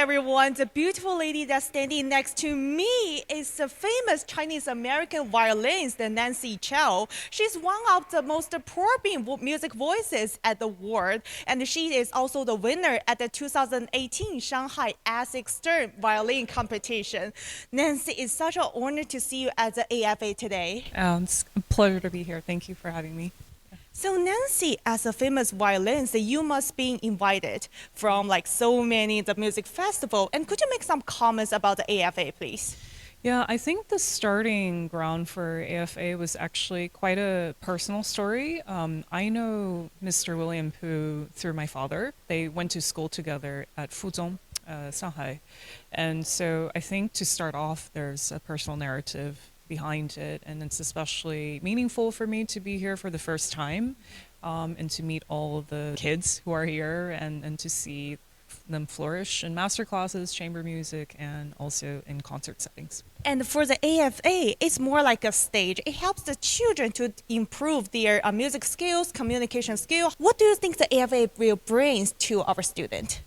everyone. The beautiful lady that's standing next to me is the famous Chinese-American violinist, Nancy Zhou. She's one of the most prominent music voices at the world, and she is also the winner at the 2018 Shanghai ASIC Stern Violin Competition. Nancy, it's such an honor to see you at the AFA today. It's a pleasure to be here. Thank you for having me. So Nancy, as a famous violinist, you must be invited from so many the music festival. And could you make some comments about the AFA, please? Yeah, I think the starting ground for AFA was actually quite a personal story. I know Mr. William Pu through my father. They went to school together at Fuzhong, Shanghai. And so I think to start off, there's a personal narrative behind it, and it's especially meaningful for me to be here for the first time, and to meet all of the kids who are here and to see them flourish in master classes, chamber music, and also in concert settings. And for the AFA, it's more like a stage. It helps the children to improve their music skills, communication skills. What do you think the AFA will bring to our student?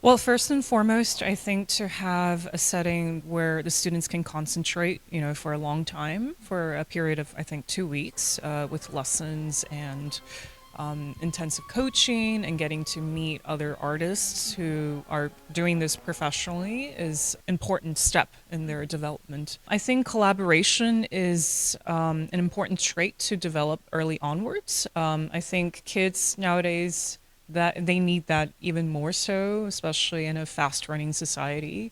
Well, first and foremost, I think to have a setting where the students can concentrate, for a long time, for a period of, I think, 2 weeks, with lessons and intensive coaching and getting to meet other artists who are doing this professionally is an important step in their development. I think collaboration is an important trait to develop early onwards. I think kids nowadays, that they need that even more so, especially in a fast-running society.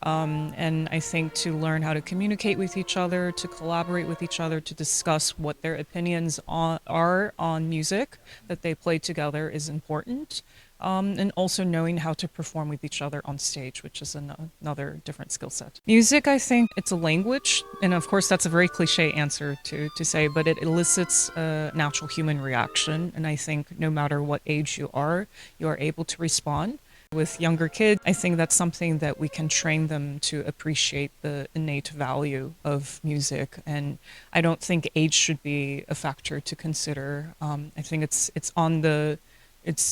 And I think to learn how to communicate with each other, to collaborate with each other, to discuss what their opinions are on music that they play together is important. And also knowing how to perform with each other on stage, which is another different skill set. Music, I think it's a language, and of course that's a very cliche answer to say, but it elicits a natural human reaction, and I think no matter what age you are able to respond. With younger kids, I think that's something that we can train them to appreciate the innate value of music, and I don't think age should be a factor to consider. I think it's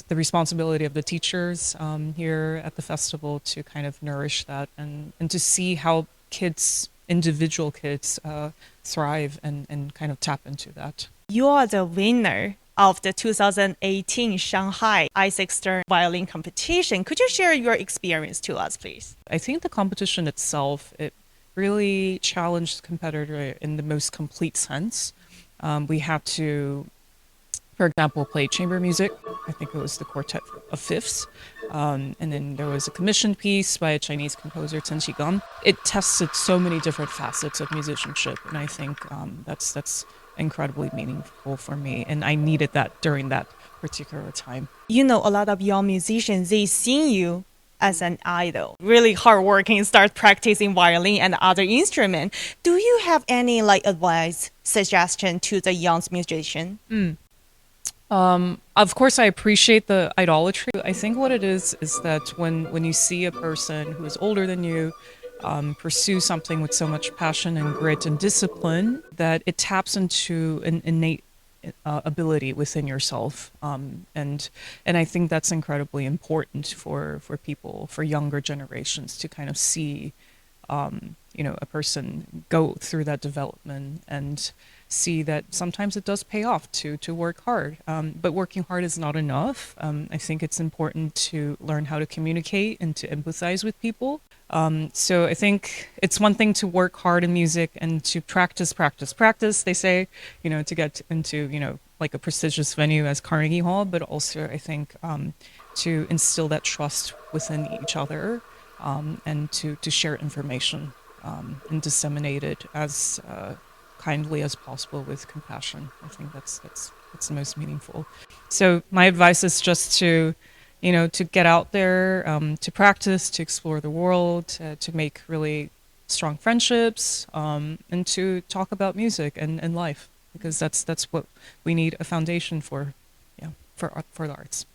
the responsibility of the teachers here at the festival to kind of nourish that and to see how individual kids thrive and kind of tap into that. You are the winner of the 2018 Shanghai ASIC Stern Violin Competition. Could you share your experience to us, please? I think the competition itself, it really challenged the competitor in the most complete sense. We had to, for example, play chamber music. I think it was the Quartet of Fifths. And then there was a commissioned piece by a Chinese composer, Chen Qigang. It tested so many different facets of musicianship, and I think that's incredibly meaningful for me. And I needed that during that particular time. A lot of young musicians, they see you as an idol, really hardworking, start practicing violin and other instrument. Do you have any advice, suggestion to the young musician? Of course, I appreciate the idolatry. I think what it is that when you see a person who is older than you pursue something with so much passion and grit and discipline, that it taps into an innate ability within yourself. And I think that's incredibly important for people, for younger generations, to kind of see a person go through that development and see that sometimes it does pay off to work hard. But working hard is not enough. I think it's important to learn how to communicate and to empathize with people. So I think it's one thing to work hard in music and to practice, they say, to get into, a prestigious venue as Carnegie Hall, but also I think to instill that trust within each other, and to share information and disseminate it as kindly as possible with compassion. I think that's the most meaningful. So my advice is just to get out there, to practice, to explore the world, to make really strong friendships, and to talk about music and life, because that's what we need a foundation for the arts.